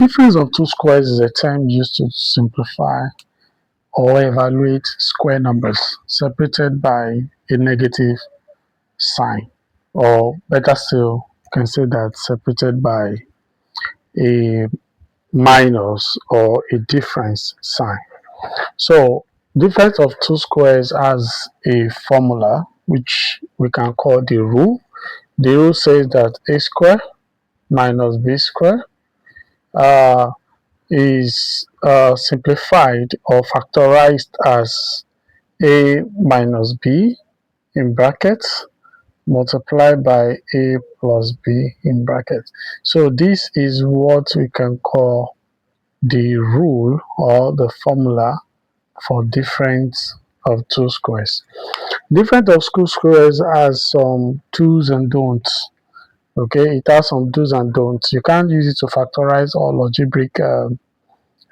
Difference of two squares is a term used to simplify or evaluate square numbers separated by a negative sign, or better still, you can say that separated by a minus or a difference sign. So, difference of two squares has a formula which we can call the rule. The rule says that a square minus b square uh, is simplified or factorized as a minus b in brackets multiplied by a plus b in brackets. So this is what we can call the rule or the formula for difference of two squares. Difference of two squares has some do's and don'ts. Okay, it has some do's and don'ts. You can't use it to factorize all algebraic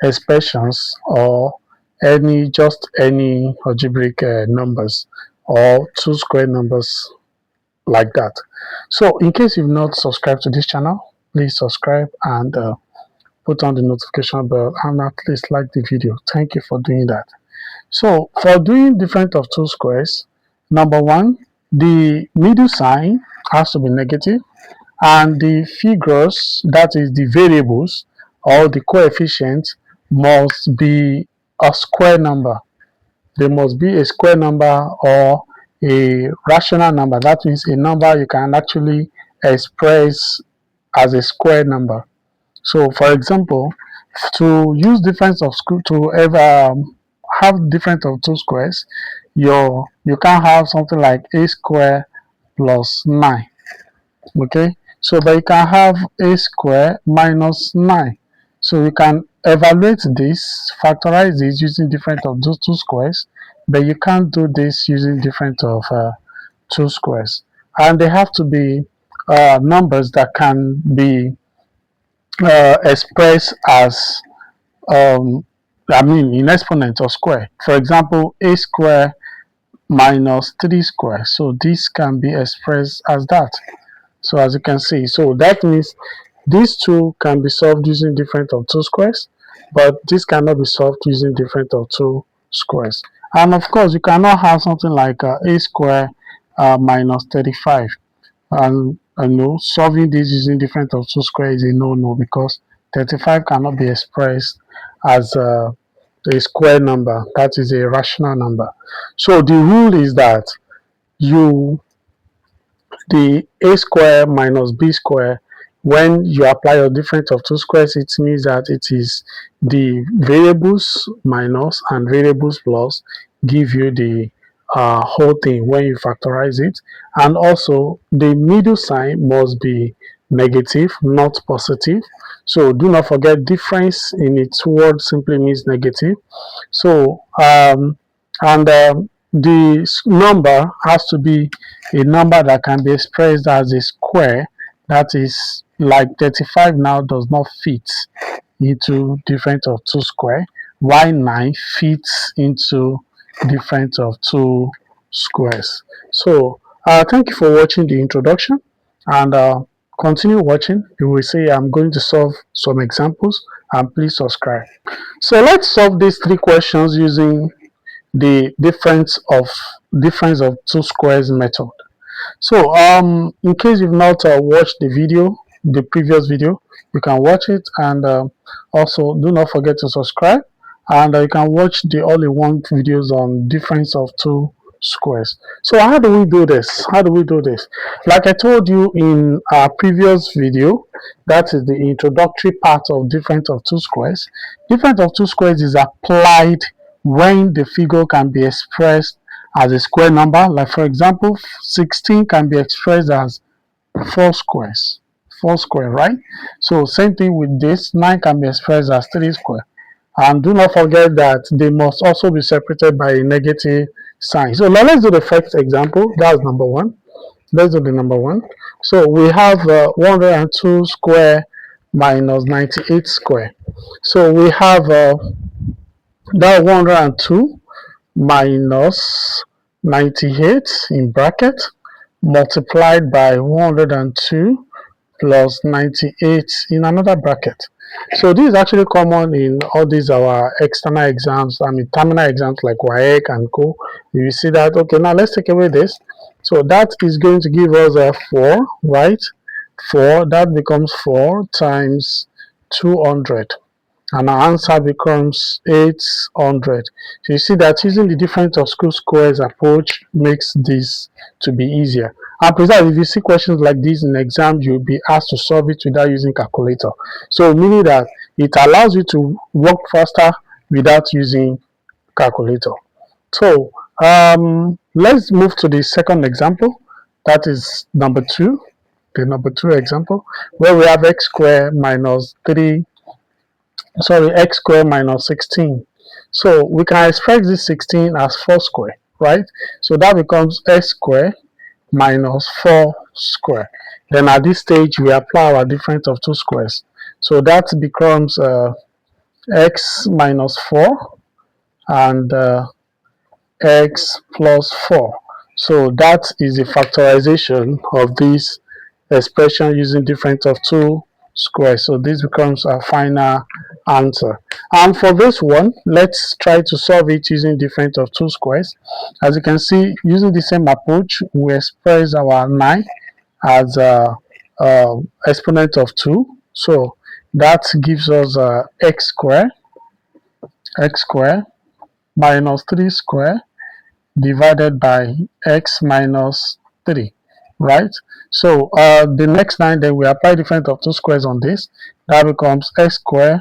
expressions or any algebraic numbers or two square numbers like that. So in case you've not subscribed to this channel, please subscribe and put on the notification bell and at least like the video. Thank you for doing that. So for doing difference of two squares, number one, the middle sign has to be negative and the figures, that is the variables or the coefficients, must be a square number. They must be a square number or a rational number. That means a number you can actually express as a square number. So for example, to use difference of to ever have difference of two squares, you can have something like a square plus 9. Okay, so but you can have a square minus 9. So you can evaluate this, factorize this using difference of those two squares, but you can't do this using difference of two squares. And they have to be numbers that can be expressed as in exponent or square. For example, a square minus 3 square. So this can be expressed as that. So as you can see, so that means these two can be solved using difference of two squares, but this cannot be solved using difference of two squares. And of course, you cannot have something like a square minus 35. And solving this using difference of two squares is a no-no, because 35 cannot be expressed as a square number. That is a rational number. So the rule is that the a square minus b square, when you apply your difference of two squares, it means that it is the variables minus and variables plus give you the whole thing when you factorize it. And also the middle sign must be negative, not positive. So do not forget, difference in its word simply means negative. So the number has to be a number that can be expressed as a square. That is, like 35 now does not fit into difference of two square, while 9 fits into difference of two squares. So thank you for watching the introduction, and continue watching. You will see I'm going to solve some examples, and please subscribe. So let's solve these three questions using the difference of two squares method. So in case you've not watched the previous video, you can watch it, and also do not forget to subscribe, and you can watch the all-in-one videos on difference of two squares. So how do we do this? Like I told you in our previous video, that is the introductory part of difference of two squares. Difference of two squares is applied when the figure can be expressed as a square number. Like for example, 16 can be expressed as 4 squares. 4 square, right? So same thing with this, 9 can be expressed as 3 square. And do not forget that they must also be separated by a negative sign. So now let's do the first example. That's number 1. Let's do the number 1. So we have 102 square minus 98 square. So we have that 102 minus 98 in bracket multiplied by 102 plus 98 in another bracket. So this is actually common in all these our external exams, I mean terminal exams like WAEC and co. You see that, okay, now let's take away this. So that is going to give us a 4, right? 4, that becomes 4 times 200. And our answer becomes 800. So you see that using the difference of squares approach makes this to be easier. And precisely, if you see questions like this in exam, you'll be asked to solve it without using calculator. So meaning that it allows you to work faster without using calculator. So let's move to the second example. That is number 2. The number 2 example, where we have x squared minus 3, sorry, x squared minus 16. So we can express this 16 as 4 square, right? So that becomes x squared minus 4 square. Then at this stage, we apply our difference of two squares. So that becomes x minus 4 and x plus 4. So that is the factorization of this expression using difference of two squares. So this becomes our final answer. And for this one, let's try to solve it using difference of two squares. As you can see, using the same approach, we express our 9 as exponent of 2. So that gives us x squared minus 3 squared divided by x minus 3, right? So the next line, then we apply difference of two squares on this. That becomes x squared,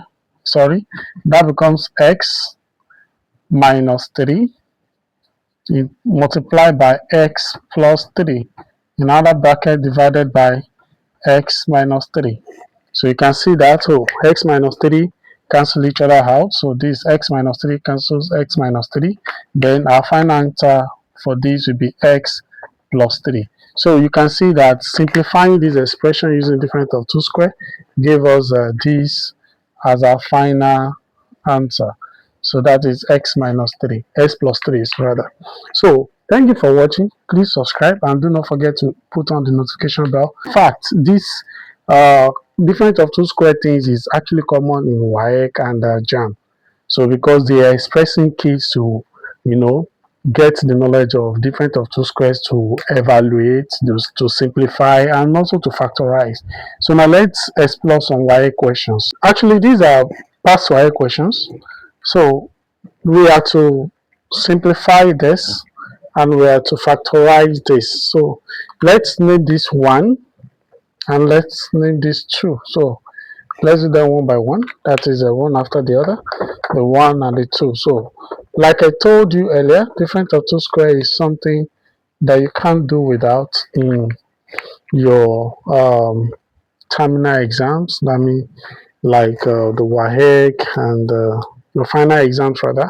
that becomes x minus 3 multiplied by x plus 3. Another bracket divided by x minus 3. So you can see that, x minus 3 cancel each other out. So this x minus 3 cancels x minus 3. Then our final answer for this will be x plus 3. So you can see that simplifying this expression using difference of two square gave us this as our final answer. So that is x minus 3, x plus 3 is rather. So thank you for watching. Please subscribe and do not forget to put on the notification bell. In fact, this difference of two square things is actually common in WAEC and JAM. So because they are expressing kids to, get the knowledge of difference of two squares to evaluate, to simplify, and also to factorize. So now let's explore some WAEC questions. Actually, these are past WAEC questions. So we are to simplify this and we are to factorize this. So let's name this 1 and let's name this 2. So let's do them one by one. That is one after the other, the 1 and the 2. So like I told you earlier, difference of two square is something that you can't do without in your terminal exams. I mean, like the WAEC and your final exams rather,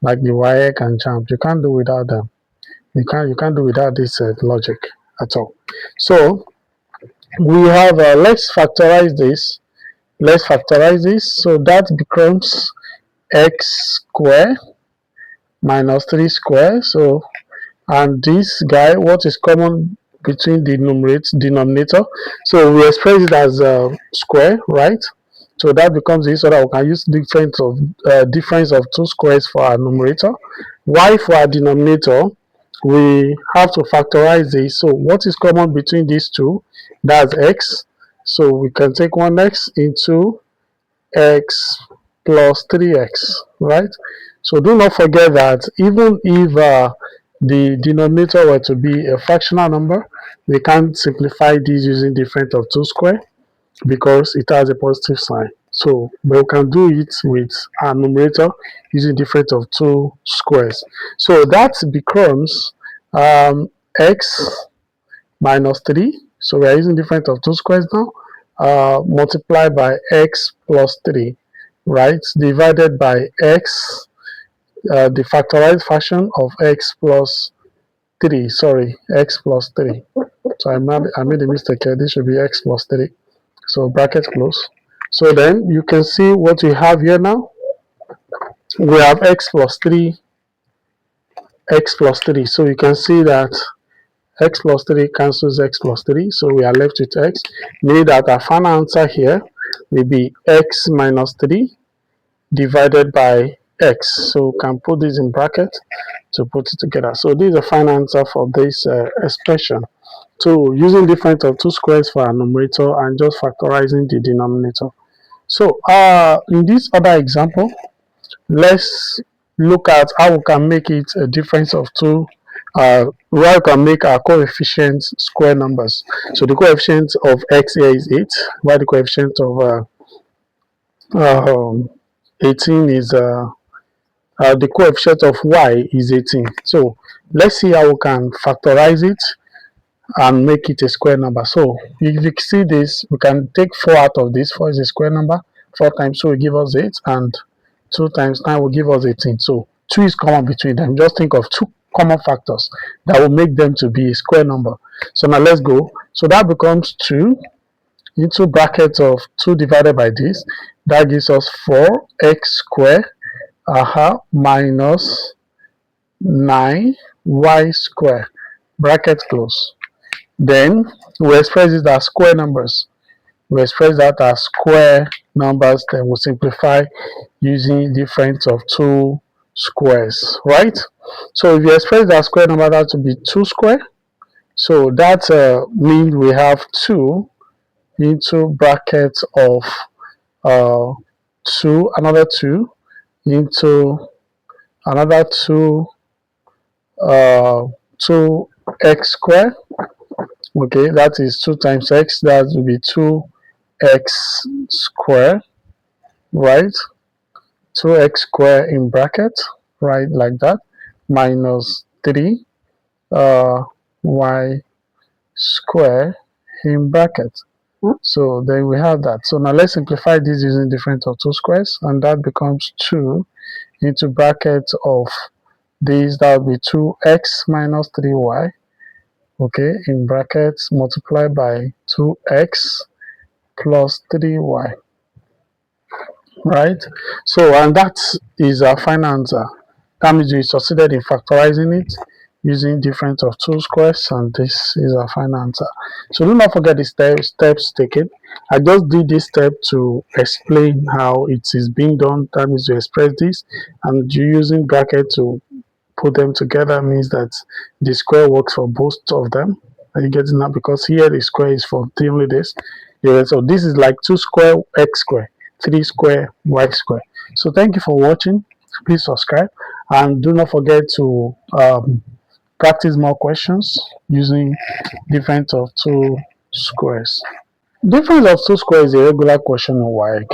like the WAEC and JAM. You can't do without them. You can't do without this logic at all. So we have let's factorize this. So that becomes x squared minus 3 squared. So, and this guy, what is common between the denominator? So we express it as square, right? So that becomes this, so that we can use difference of two squares for our numerator. While for our denominator, we have to factorize this. So what is common between these two? That's x. So we can take 1x into x plus 3x, right? So do not forget that even if the denominator were to be a fractional number, we can't simplify this using difference of two square because it has a positive sign. So we can do it with our numerator using difference of two squares. So that becomes x minus 3. So we are using difference of two squares now. Multiplied by x plus 3, right? Divided by x, the factorized version of x plus 3. Sorry, x plus 3. So I made a mistake here. This should be x plus 3. So bracket close. So then you can see what we have here now. We have x plus 3. So you can see that x plus 3 cancels x plus 3. So we are left with x, meaning that our final answer here will be x minus 3 divided by x. So we can put this in bracket to put it together. So this is the final answer for this expression. So using difference of two squares for our numerator and just factorizing the denominator. So in this other example, let's look at how we can make it a difference of two, where we can make our coefficients square numbers. So the coefficient of x here is 8, while the coefficient of 18 is the coefficient of y is 18. So let's see how we can factorize it and make it a square number. So if you see this, we can take 4 out of this. 4 is a square number. 4 times 2 will give us 8, and 2 times 9 will give us 18. So 2 is common between them. Just think of two common factors that will make them to be a square number. So now let's go. So that becomes 2 into bracket of 2 divided by this. That gives us 4x squared minus 9y squared. Bracket close. Then we express it as square numbers. We express that as square numbers. Then we'll simplify using difference of two squares, right? So if you express that square number, that would be 2 square. So that means we have 2 into bracket of 2, another 2 into another 2, 2x squared. Okay, that is 2 times x. That will be 2x squared, right? 2x squared in bracket, right, like that, minus 3 y squared in bracket. So then we have that. So now let's simplify this using difference of two squares, and that becomes 2 into bracket of this. That will be 2x minus 3y, okay, in brackets multiplied by 2x plus 3y, right? So, and that is our final answer. That means we succeeded in factorizing it using difference of two squares, and this is our final answer. So do not forget the steps taken. I just did this step to explain how it is being done. That means you express this, and you using bracket to put them together means that the square works for both of them. Are you getting that? Because here the square is for only this. Yeah, so this is like 2 square x square, 3 square y square. So thank you for watching. Please subscribe, and do not forget to practice more questions using difference of two squares. Difference of two squares is a regular question in WAEC.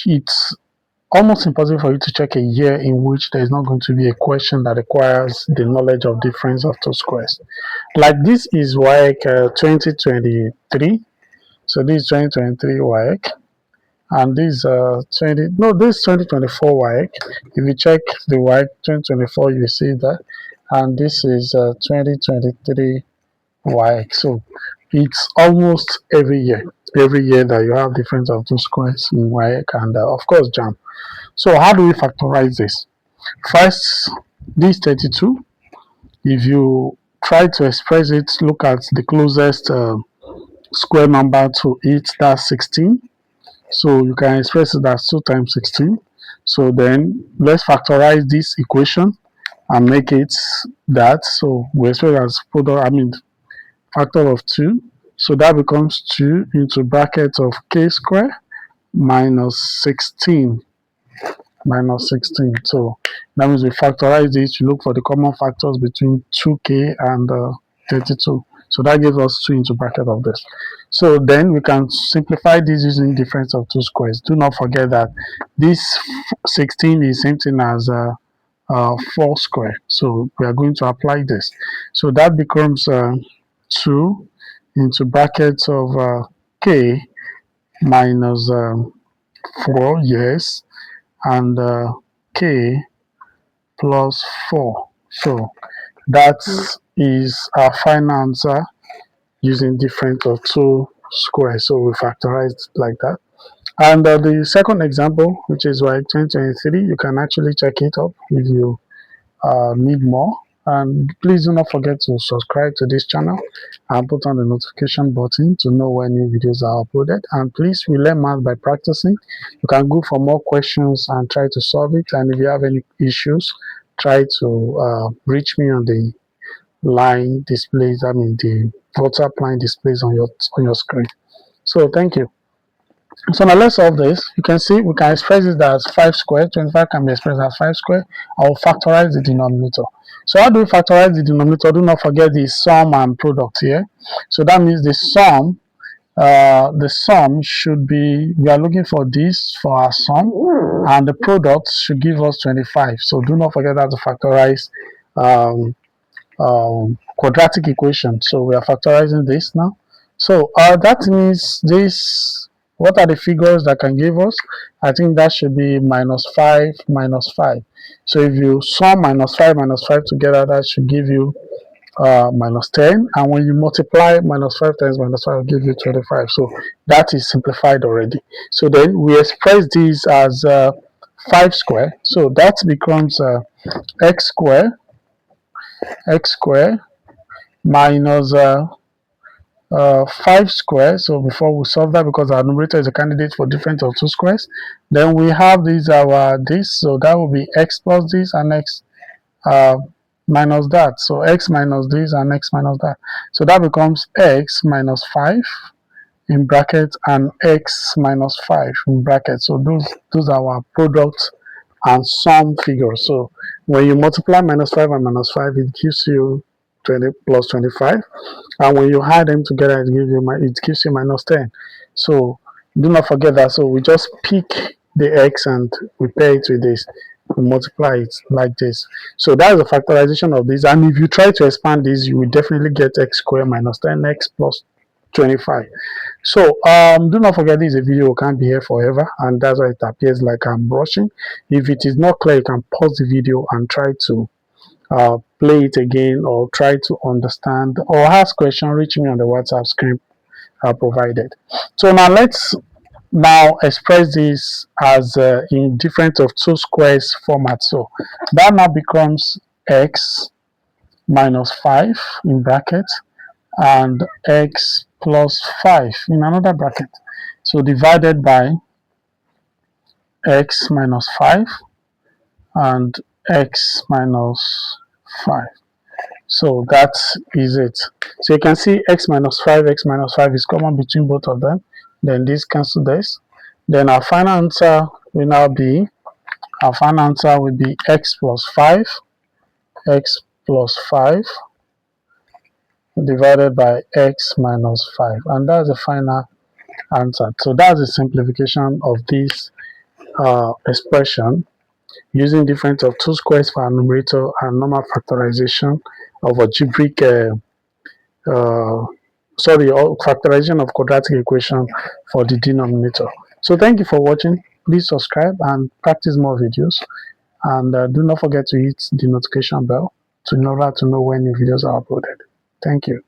It's almost impossible for you to check a year in which there is not going to be a question that requires the knowledge of difference of two squares. Like this is WAEC 2023. So this is 2023 WAEC, and this this is 2024 WAEC. If you check the WAEC 2024, you see that, and this is 2023 WAEC. So it's almost every year that you have difference of two squares in WAEC, and of course JAM. So how do we factorize this? First, this 32, if you try to express it, look at the closest square number to it, that's 16. So you can express it as 2 times 16. So then let's factorize this equation and make it that. So we express as factor of 2. So that becomes 2 into bracket of k square minus 16. So that means we factorize this. You look for the common factors between 2k and 32. So that gives us 2 into bracket of this. So then we can simplify this using difference of two squares. Do not forget that this 16 is same thing as 4 square. So we are going to apply this. So that becomes 2 into brackets of k minus 4, yes, and k plus 4. So that is our final answer using difference of two squares. So we factorized like that. And the second example, which is like 2023, you can actually check it up if you need more. And please do not forget to subscribe to this channel and put on the notification button to know when new videos are uploaded. And please, we learn math by practicing. You can go for more questions and try to solve it. And if you have any issues, try to reach me on the line displays, the WhatsApp line displays on your screen. So thank you. So now let's solve this. You can see we can express it as 5 squared. 25 can be expressed as 5 squared. I will factorize the denominator. So how do we factorize the denominator? Do not forget the sum and product here. So that means the sum should be, we are looking for this for our sum, and the product should give us 25. So do not forget that to factorize quadratic equation. So we are factorizing this now. So that means this, what are the figures that can give us? I think that should be minus 5, minus 5. So if you sum minus 5 together, that should give you minus 10. And when you multiply minus 5 times minus 5, will give you 25. So that is simplified already. So then we express this as 5 square. So that becomes x square minus 5 squares. So before we solve that, because our numerator is a candidate for difference of 2 squares, then we have this so that will be x plus this and x minus that. So x minus this and x minus that. So that becomes x minus 5 in bracket and x minus 5 in bracket. So those are our product and sum figures. So when you multiply minus 5 and minus 5, it gives you 20 plus 25, and when you add them together, it gives you minus 10. So do not forget that. So we just pick the x and we pair it with this, we multiply it like this. So that is the factorization of this. And if you try to expand this, you will definitely get x squared minus 10x plus 25. So do not forget, this is a video, can't be here forever, and that's why it appears like I'm rushing. If it is not clear, you can pause the video and try to play it again, or try to understand, or ask question. Reach me on the WhatsApp screen provided. So now let's express this as in difference of 2 squares format. So that now becomes x minus 5 in bracket and x plus 5 in another bracket. So divided by x minus 5 and x minus 5. So that is it. So you can see x minus 5 is common between both of them. Then this cancel this. Then our final answer will now be, x plus 5 divided by x minus 5, and that's the final answer. So that's the simplification of this expression using difference of 2 squares for our numerator and normal factorization of algebraic factorization of quadratic equation for the denominator. So thank you for watching. Please subscribe and practice more videos, and do not forget to hit the notification bell in order to know when new videos are uploaded. Thank you.